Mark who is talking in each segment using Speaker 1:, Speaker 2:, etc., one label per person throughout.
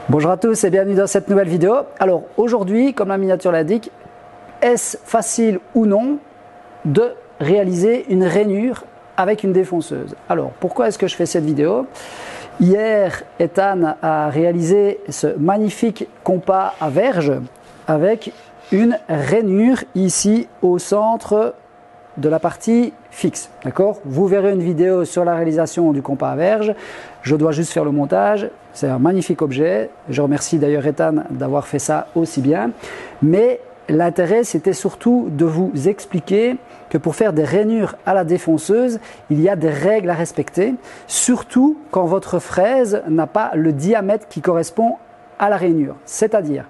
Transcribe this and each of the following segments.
Speaker 1: Bonjour à tous et bienvenue dans cette nouvelle vidéo. Alors aujourd'hui, comme la miniature l'indique, est-ce facile ou non de réaliser une rainure avec une défonceuse? Alors pourquoi est-ce que je fais cette vidéo? Hier, Ethan a réalisé ce magnifique compas à verge avec une rainure ici au centre de la partie fixe, d'accord? Vous verrez une vidéo sur la réalisation du compas à verge. Je dois juste faire le montage. C'est un magnifique objet. Je remercie d'ailleurs Ethan d'avoir fait ça aussi bien. Mais l'intérêt, c'était surtout de vous expliquer que pour faire des rainures à la défonceuse, il y a des règles à respecter, surtout quand votre fraise n'a pas le diamètre qui correspond à la rainure. C'est-à-dire,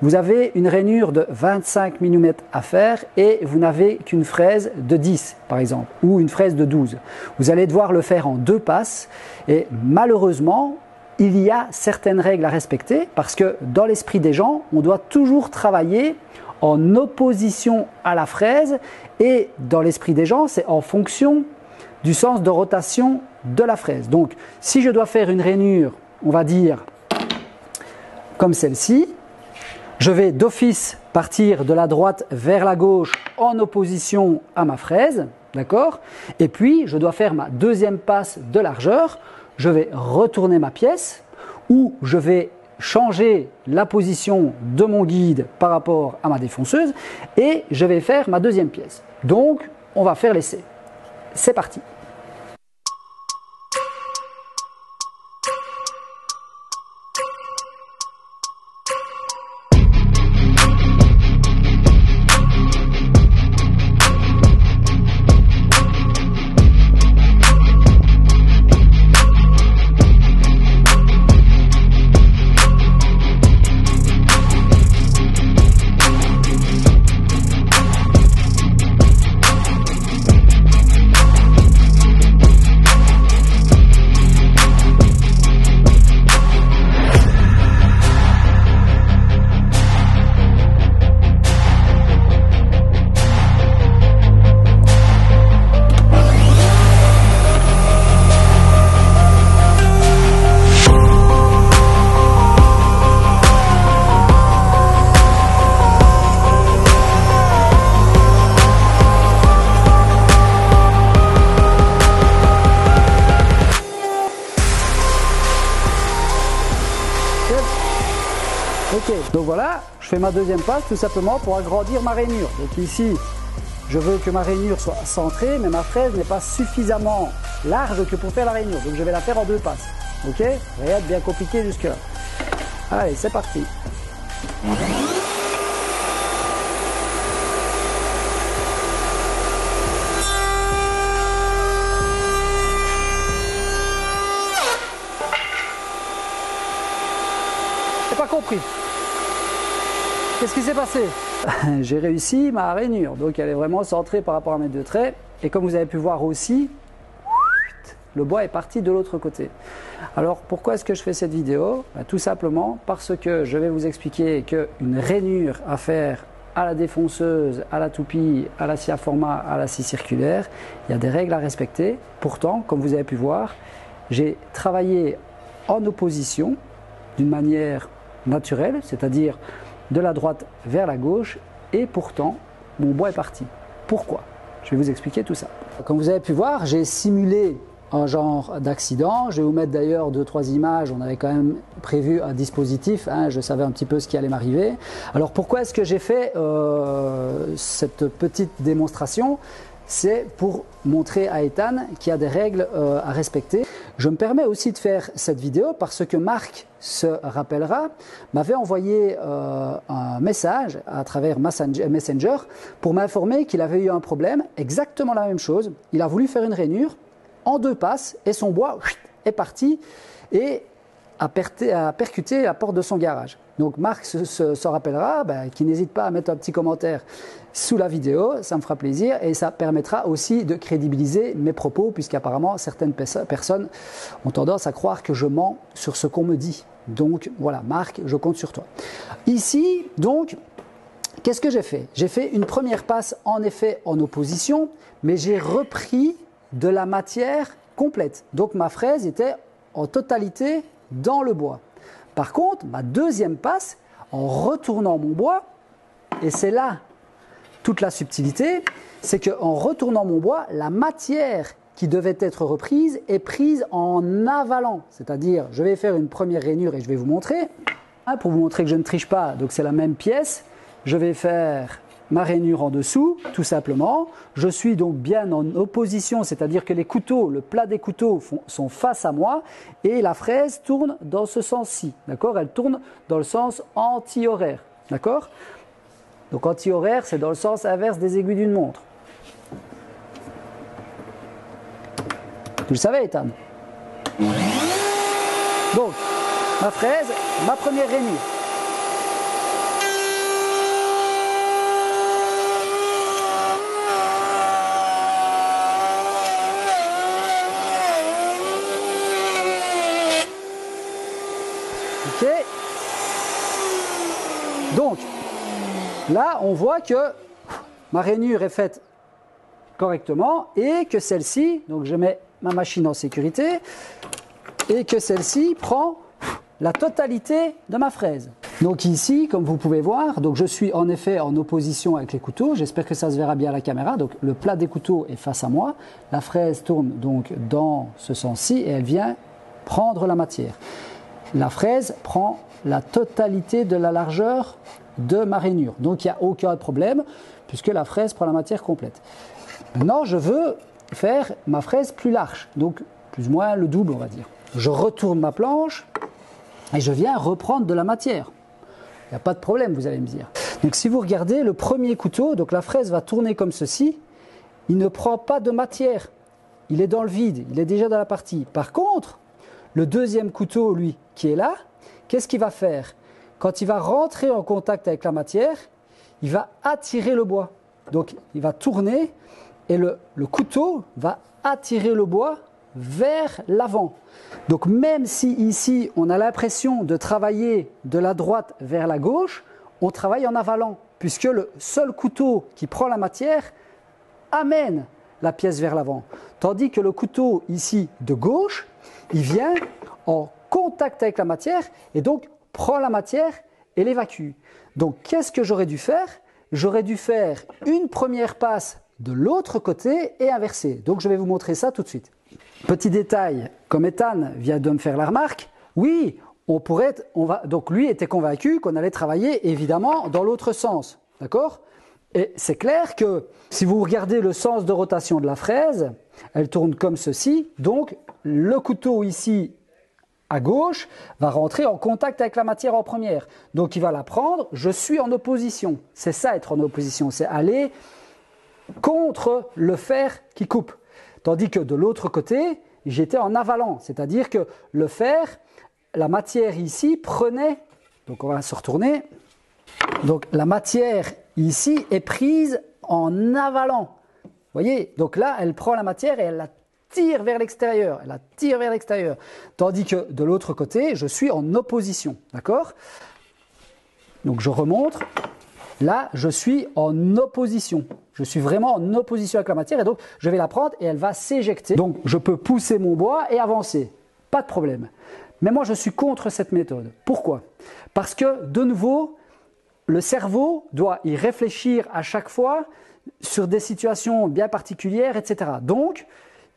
Speaker 1: vous avez une rainure de 25 mm à faire et vous n'avez qu'une fraise de 10 par exemple, ou une fraise de 12. Vous allez devoir le faire en deux passes et malheureusement, il y a certaines règles à respecter parce que dans l'esprit des gens, on doit toujours travailler en opposition à la fraise et dans l'esprit des gens, c'est en fonction du sens de rotation de la fraise. Donc, si je dois faire une rainure, on va dire comme celle-ci, je vais d'office partir de la droite vers la gauche en opposition à ma fraise, d'accord? Et puis, je dois faire ma deuxième passe de largeur, je vais retourner ma pièce ou je vais changer la position de mon guide par rapport à ma défonceuse et je vais faire ma deuxième pièce. Donc, on va faire l'essai. C'est parti! Ok, donc voilà, je fais ma deuxième passe tout simplement pour agrandir ma rainure. Donc ici, je veux que ma rainure soit centrée, mais ma fraise n'est pas suffisamment large que pour faire la rainure. Donc je vais la faire en deux passes. Ok, rien de bien compliqué jusque là. Allez, c'est parti. J'ai pas compris. Qu'est-ce qui s'est passé? J'ai réussi ma rainure, donc elle est vraiment centrée par rapport à mes deux traits. Et comme vous avez pu voir aussi, le bois est parti de l'autre côté. Alors pourquoi est-ce que je fais cette vidéo? Tout simplement parce que je vais vous expliquer qu'une rainure à faire à la défonceuse, à la toupie, à la scie à format, à la scie circulaire, il y a des règles à respecter. Pourtant, comme vous avez pu voir, j'ai travaillé en opposition d'une manière naturelle, c'est-à-dire de la droite vers la gauche, et pourtant mon bois est parti. Pourquoi? Je vais vous expliquer tout ça. Comme vous avez pu voir, j'ai simulé un genre d'accident. Je vais vous mettre d'ailleurs 2-3 images. On avait quand même prévu un dispositif, hein, je savais un petit peu ce qui allait m'arriver. Alors pourquoi est-ce que j'ai fait cette petite démonstration? C'est pour montrer à Ethan qu'il y a des règles à respecter. Je me permets aussi de faire cette vidéo parce que Marc se rappellera, m'avait envoyé un message à travers Messenger pour m'informer qu'il avait eu un problème, exactement la même chose. Il a voulu faire une rainure en deux passes et son bois est parti et a percuté la porte de son garage. Donc Marc se rappellera, qu'il n'hésite pas à mettre un petit commentaire sous la vidéo, ça me fera plaisir et ça permettra aussi de crédibiliser mes propos puisqu'apparemment certaines personnes ont tendance à croire que je mens sur ce qu'on me dit. Donc voilà, Marc, je compte sur toi. Ici, donc, qu'est-ce que j'ai fait? J'ai fait une première passe en effet en opposition, mais j'ai repris de la matière complète. Donc ma fraise était en totalité dans le bois. Par contre, ma deuxième passe, en retournant mon bois, et c'est là toute la subtilité, c'est qu'en retournant mon bois, la matière qui devait être reprise est prise en avalant. C'est-à-dire, je vais faire une première rainure et je vais vous montrer. Pour vous montrer que je ne triche pas, donc c'est la même pièce. Je vais faire ma rainure en dessous, tout simplement. Je suis donc bien en opposition, c'est-à-dire que les couteaux, le plat des couteaux sont face à moi et la fraise tourne dans ce sens-ci. D'accord ? Elle tourne dans le sens anti-horaire. D'accord ? Donc anti-horaire, c'est dans le sens inverse des aiguilles d'une montre. Tu le savais, Ethan? Donc, ma fraise, ma première rainure. Ok. Donc, là, on voit que ma rainure est faite correctement et que celle-ci, donc je mets ma machine en sécurité, et que celle-ci prend la totalité de ma fraise. Donc ici, comme vous pouvez voir, donc je suis en effet en opposition avec les couteaux. J'espère que ça se verra bien à la caméra. Donc le plat des couteaux est face à moi. La fraise tourne donc dans ce sens-ci et elle vient prendre la matière. La fraise prend la totalité de la largeur de ma rainure. Donc il n'y a aucun problème puisque la fraise prend la matière complète. Maintenant, je veux faire ma fraise plus large, donc plus ou moins le double, on va dire. Je retourne ma planche et je viens reprendre de la matière. Il n'y a pas de problème, vous allez me dire. Donc si vous regardez le premier couteau, donc la fraise va tourner comme ceci, il ne prend pas de matière, il est dans le vide, il est déjà dans la partie. Par contre, le deuxième couteau, lui, qui est là, qu'est-ce qu'il va faire? Quand il va rentrer en contact avec la matière, il va attirer le bois. Donc il va tourner et le couteau va attirer le bois vers l'avant. Donc même si ici on a l'impression de travailler de la droite vers la gauche, on travaille en avalant, puisque le seul couteau qui prend la matière amène la pièce vers l'avant. Tandis que le couteau ici de gauche, il vient en contact avec la matière et donc prend la matière et l'évacue. Donc qu'est-ce que j'aurais dû faire? J'aurais dû faire une première passe de l'autre côté et inverser. Donc je vais vous montrer ça tout de suite. Petit détail, comme Ethan vient de me faire la remarque, oui, donc lui était convaincu qu'on allait travailler évidemment dans l'autre sens, d'accord? Et c'est clair que si vous regardez le sens de rotation de la fraise, elle tourne comme ceci, donc le couteau ici à gauche va rentrer en contact avec la matière en première. Donc il va la prendre, je suis en opposition. C'est ça être en opposition, c'est aller contre le fer qui coupe. Tandis que de l'autre côté, j'étais en avalant, c'est-à-dire que le fer, la matière ici prenait, donc on va se retourner, donc la matière ici est prise en avalant. Vous voyez, donc là elle prend la matière et elle la tire vers l'extérieur, elle la tire vers l'extérieur. Tandis que de l'autre côté, je suis en opposition, d'accord? Donc je remonte. Là, je suis en opposition. Je suis vraiment en opposition avec la matière et donc je vais la prendre et elle va s'éjecter. Donc je peux pousser mon bois et avancer. Pas de problème. Mais moi, je suis contre cette méthode. Pourquoi? Parce que, de nouveau, le cerveau doit y réfléchir à chaque fois sur des situations bien particulières, etc. Donc,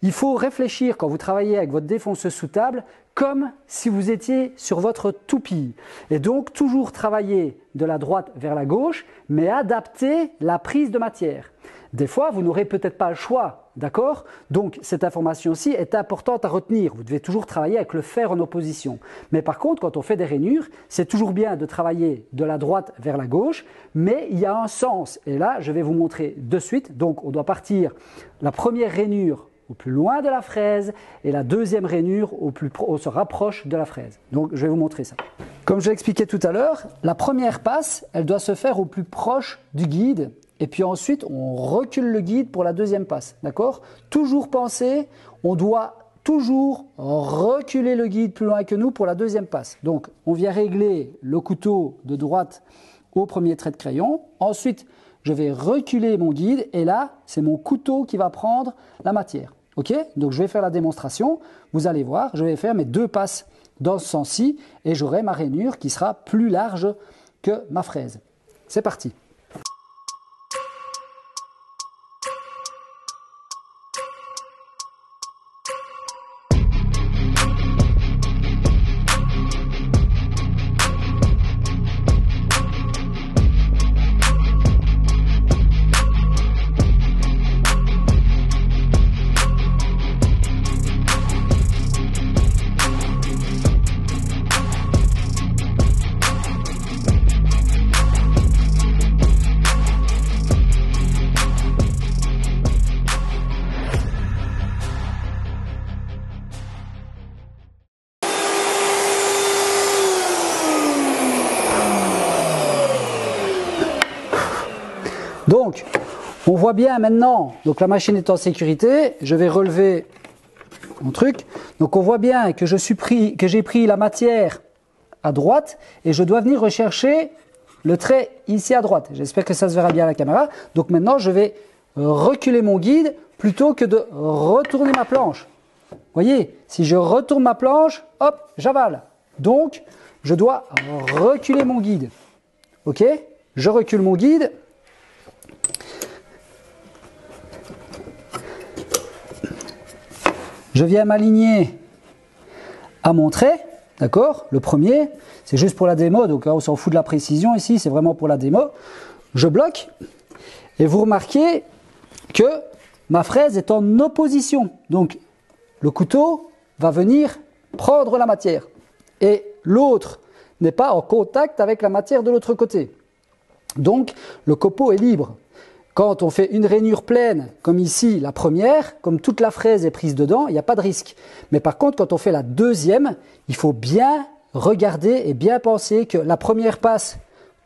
Speaker 1: il faut réfléchir quand vous travaillez avec votre défonceuse sous table comme si vous étiez sur votre toupie. Et donc, toujours travailler de la droite vers la gauche, mais adapter la prise de matière. Des fois, vous n'aurez peut-être pas le choix, d'accord? Donc, cette information-ci est importante à retenir. Vous devez toujours travailler avec le fer en opposition. Mais par contre, quand on fait des rainures, c'est toujours bien de travailler de la droite vers la gauche, mais il y a un sens. Et là, je vais vous montrer de suite. Donc, on doit partir la première rainure au plus loin de la fraise et la deuxième rainure on se rapproche de la fraise. Donc je vais vous montrer ça. Comme je l'expliquais tout à l'heure, la première passe, elle doit se faire au plus proche du guide et puis ensuite on recule le guide pour la deuxième passe. D'accord? Toujours penser, on doit toujours reculer le guide plus loin que nous pour la deuxième passe. Donc on vient régler le couteau de droite au premier trait de crayon. Ensuite, je vais reculer mon guide et là, c'est mon couteau qui va prendre la matière. Ok? Donc je vais faire la démonstration. Vous allez voir, je vais faire mes deux passes dans ce sens-ci et j'aurai ma rainure qui sera plus large que ma fraise. C'est parti. Donc, on voit bien maintenant, donc la machine est en sécurité, je vais relever mon truc. Donc on voit bien que j'ai pris la matière à droite et je dois venir rechercher le trait ici à droite. J'espère que ça se verra bien à la caméra. Donc maintenant, je vais reculer mon guide plutôt que de retourner ma planche. Vous voyez, si je retourne ma planche, hop, j'avale. Donc, je dois reculer mon guide. Ok? Je recule mon guide. Je viens m'aligner à mon trait, d'accord? Le premier, c'est juste pour la démo, donc on s'en fout de la précision ici, c'est vraiment pour la démo. Je bloque et vous remarquez que ma fraise est en opposition. Donc le couteau va venir prendre la matière et l'autre n'est pas en contact avec la matière de l'autre côté. Donc le copeau est libre. Quand on fait une rainure pleine, comme ici la première, comme toute la fraise est prise dedans, il n'y a pas de risque. Mais par contre, quand on fait la deuxième, il faut bien regarder et bien penser que la première passe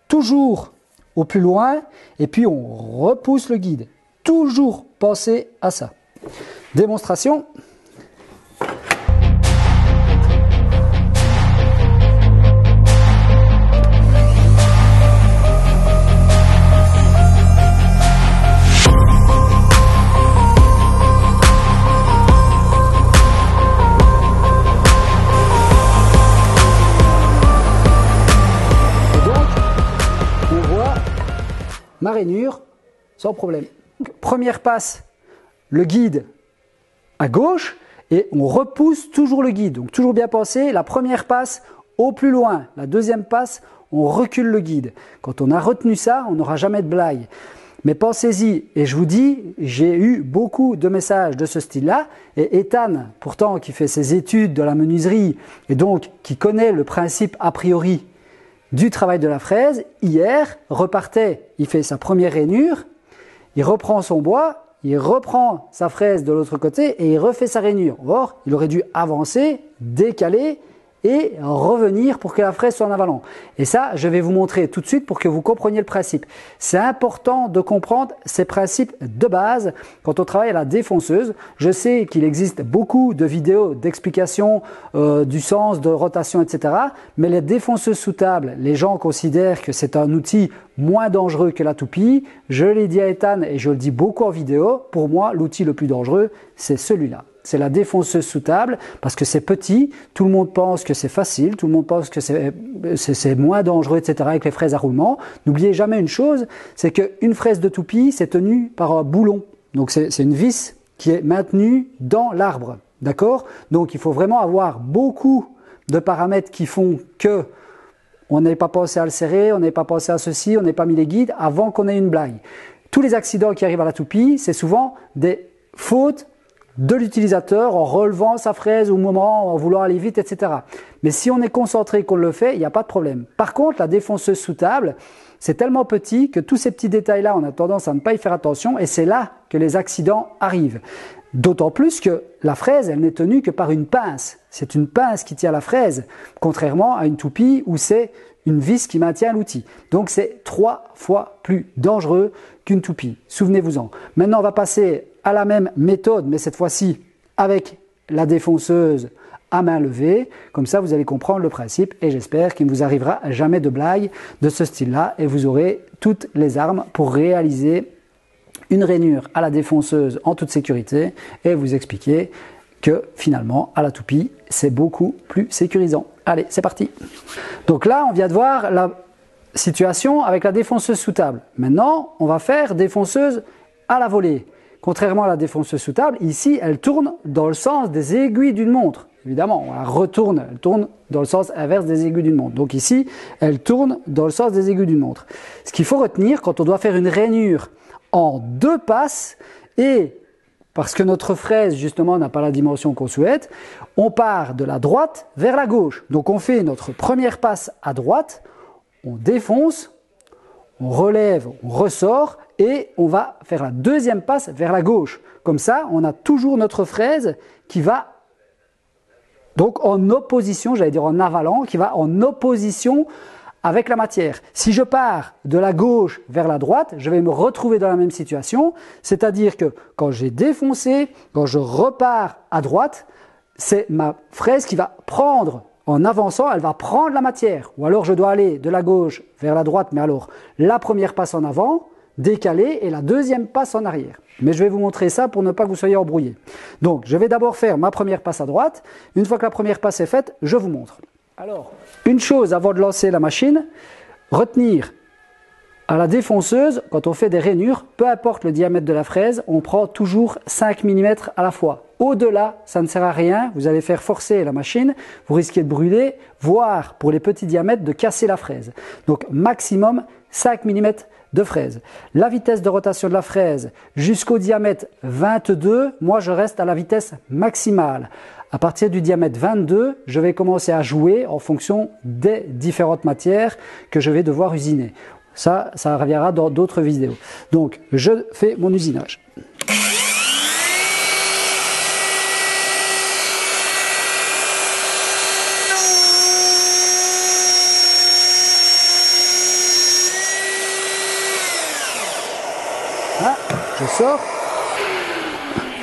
Speaker 1: toujours au plus loin et puis on repousse le guide. Toujours penser à ça. Démonstration. Ma rainure, sans problème. Première passe, le guide à gauche et on repousse toujours le guide. Donc toujours bien penser, la première passe au plus loin, la deuxième passe, on recule le guide. Quand on a retenu ça, on n'aura jamais de blague. Mais pensez-y, et je vous dis, j'ai eu beaucoup de messages de ce style-là, et Ethan, pourtant qui fait ses études de la menuiserie et donc qui connaît le principe a priori du travail de la fraise, hier, repartait, il fait sa première rainure, il reprend son bois, il reprend sa fraise de l'autre côté et il refait sa rainure. Or, il aurait dû avancer, décaler et revenir pour que la fraise soit en avalant. Et ça, je vais vous montrer tout de suite pour que vous compreniez le principe. C'est important de comprendre ces principes de base quand on travaille à la défonceuse. Je sais qu'il existe beaucoup de vidéos d'explication du sens, de rotation, etc. Mais les défonceuses sous table, les gens considèrent que c'est un outil moins dangereux que la toupie. Je l'ai dit à Ethan et je le dis beaucoup en vidéo. Pour moi, l'outil le plus dangereux, c'est celui-là. C'est la défonceuse sous table parce que c'est petit, tout le monde pense que c'est facile, tout le monde pense que c'est moins dangereux, etc. avec les fraises à roulement. N'oubliez jamais une chose, c'est qu'une fraise de toupie, c'est tenu par un boulon. Donc c'est une vis qui est maintenue dans l'arbre. D'accord? Donc il faut vraiment avoir beaucoup de paramètres qui font que on n'ait pas pensé à le serrer, on n'ait pas pensé à ceci, on n'ait pas mis les guides avant qu'on ait une blague. Tous les accidents qui arrivent à la toupie, c'est souvent des fautes de l'utilisateur en relevant sa fraise au moment, en voulant aller vite, etc. Mais si on est concentré qu'on le fait, il n'y a pas de problème. Par contre, la défonceuse sous table, c'est tellement petit que tous ces petits détails-là, on a tendance à ne pas y faire attention et c'est là que les accidents arrivent. D'autant plus que la fraise, elle n'est tenue que par une pince. C'est une pince qui tient la fraise, contrairement à une toupie où c'est une vis qui maintient l'outil. Donc c'est 3 fois plus dangereux qu'une toupie. Souvenez-vous-en. Maintenant, on va passer à la même méthode, mais cette fois-ci avec la défonceuse à main levée. Comme ça, vous allez comprendre le principe et j'espère qu'il ne vous arrivera jamais de blague de ce style-là et vous aurez toutes les armes pour réaliser une rainure à la défonceuse en toute sécurité et vous expliquer que finalement, à la toupie, c'est beaucoup plus sécurisant. Allez, c'est parti. Donc là, on vient de voir la situation avec la défonceuse sous table. Maintenant, on va faire défonceuse à la volée. Contrairement à la défonceuse sous table, ici, elle tourne dans le sens des aiguilles d'une montre. Évidemment, on la retourne, elle tourne dans le sens inverse des aiguilles d'une montre. Donc ici, elle tourne dans le sens des aiguilles d'une montre. Ce qu'il faut retenir quand on doit faire une rainure en 2 passes, et parce que notre fraise, justement, n'a pas la dimension qu'on souhaite, on part de la droite vers la gauche. Donc on fait notre première passe à droite, on défonce, on relève, on ressort, et on va faire la deuxième passe vers la gauche. Comme ça, on a toujours notre fraise qui va donc en opposition, j'allais dire en avalant, qui va en opposition avec la matière. Si je pars de la gauche vers la droite, je vais me retrouver dans la même situation, c'est-à-dire que quand j'ai défoncé, quand je repars à droite, c'est ma fraise qui va prendre, en avançant, elle va prendre la matière. Ou alors je dois aller de la gauche vers la droite, mais alors la première passe en avant, décalée, et la deuxième passe en arrière. Mais je vais vous montrer ça pour ne pas que vous soyez embrouillés. Donc, je vais d'abord faire ma première passe à droite. Une fois que la première passe est faite, je vous montre. Alors, une chose avant de lancer la machine, retenir à la défonceuse, quand on fait des rainures, peu importe le diamètre de la fraise, on prend toujours 5 mm à la fois. Au-delà, ça ne sert à rien, vous allez faire forcer la machine, vous risquez de brûler, voire pour les petits diamètres de casser la fraise. Donc, maximum 5 mm de fraise. La vitesse de rotation de la fraise jusqu'au diamètre 22, moi je reste à la vitesse maximale. À partir du diamètre 22, je vais commencer à jouer en fonction des différentes matières que je vais devoir usiner. Ça reviendra dans d'autres vidéos. Donc, je fais mon usinage. Là, je sors.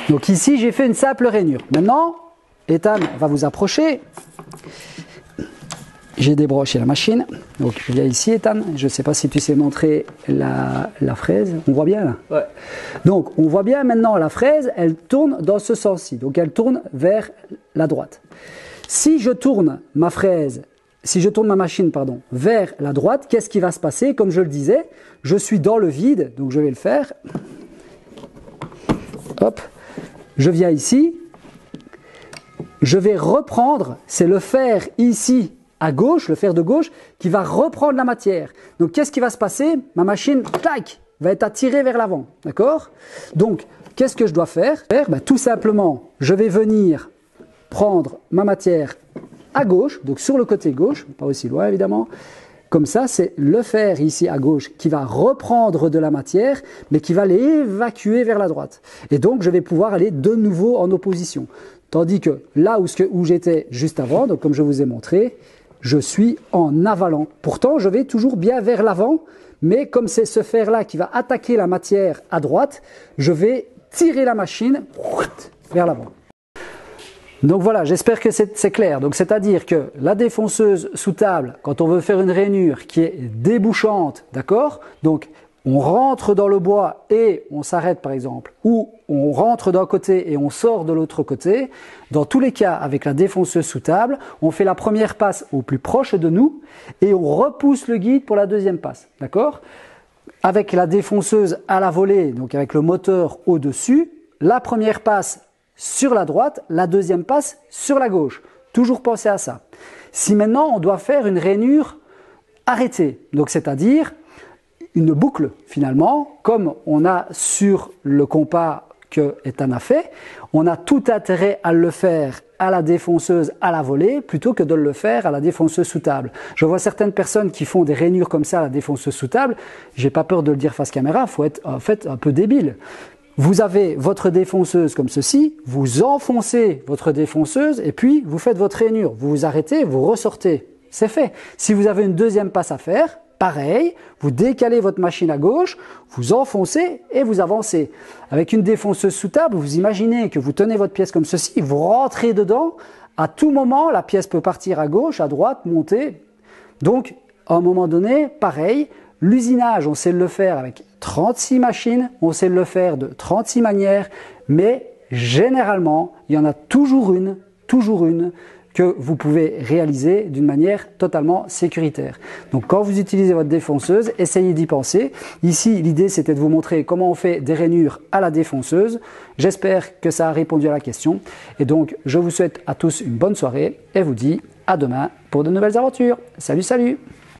Speaker 1: Donc ici, j'ai fait une simple rainure. Maintenant, Ethan va vous approcher. J'ai débranché la machine. Donc viens ici, Ethan. Je ne sais pas si tu sais montrer la fraise. On voit bien là?
Speaker 2: Ouais.
Speaker 1: Donc on voit bien maintenant la fraise, elle tourne dans ce sens-ci. Donc elle tourne vers la droite. Si je tourne ma fraise, si je tourne ma machine, pardon, vers la droite, qu'est-ce qui va se passer? Comme je le disais, je suis dans le vide, donc je vais le faire. Hop, je viens ici. Je vais reprendre, c'est le fer ici à gauche, le fer de gauche, qui va reprendre la matière. Donc qu'est-ce qui va se passer? Ma machine, clac, va être attirée vers l'avant. D'accord? Donc, qu'est-ce que je dois faire? Tout simplement, je vais venir prendre ma matière à gauche, donc sur le côté gauche, pas aussi loin évidemment. Comme ça, c'est le fer ici à gauche qui va reprendre de la matière, mais qui va l'évacuer vers la droite. Et donc, je vais pouvoir aller de nouveau en opposition. Tandis que là où j'étais juste avant, donc comme je vous ai montré, je suis en avalant. Pourtant, je vais toujours bien vers l'avant, mais comme c'est ce fer-là qui va attaquer la matière à droite, je vais tirer la machine vers l'avant. Donc voilà, j'espère que c'est clair. Donc c'est-à-dire que la défonceuse sous table, quand on veut faire une rainure qui est débouchante, d'accord? Donc on rentre dans le bois et on s'arrête par exemple, ou on rentre d'un côté et on sort de l'autre côté. Dans tous les cas, avec la défonceuse sous table, on fait la première passe au plus proche de nous et on repousse le guide pour la deuxième passe, d'accord? Avec la défonceuse à la volée, donc avec le moteur au-dessus, la première passe sur la droite, la deuxième passe sur la gauche. Toujours penser à ça. Si maintenant on doit faire une rainure arrêtée, donc c'est-à-dire une boucle finalement, comme on a sur le compas que Ethan a fait, on a tout intérêt à le faire à la défonceuse à la volée plutôt que de le faire à la défonceuse sous table. Je vois certaines personnes qui font des rainures comme ça à la défonceuse sous table, j'ai pas peur de le dire face caméra, il faut être en fait un peu débile. Vous avez votre défonceuse comme ceci, vous enfoncez votre défonceuse et puis vous faites votre rainure. Vous vous arrêtez, vous ressortez. C'est fait. Si vous avez une deuxième passe à faire, pareil, vous décalez votre machine à gauche, vous enfoncez et vous avancez. Avec une défonceuse sous table, vous imaginez que vous tenez votre pièce comme ceci, vous rentrez dedans, à tout moment, la pièce peut partir à gauche, à droite, monter. Donc, à un moment donné, pareil, l'usinage, on sait le faire avec 36 machines, on sait le faire de 36 manières, mais généralement, il y en a toujours une que vous pouvez réaliser d'une manière totalement sécuritaire. Donc quand vous utilisez votre défonceuse, essayez d'y penser. Ici, l'idée c'était de vous montrer comment on fait des rainures à la défonceuse. J'espère que ça a répondu à la question. Et donc, je vous souhaite à tous une bonne soirée et vous dis à demain pour de nouvelles aventures. Salut, salut!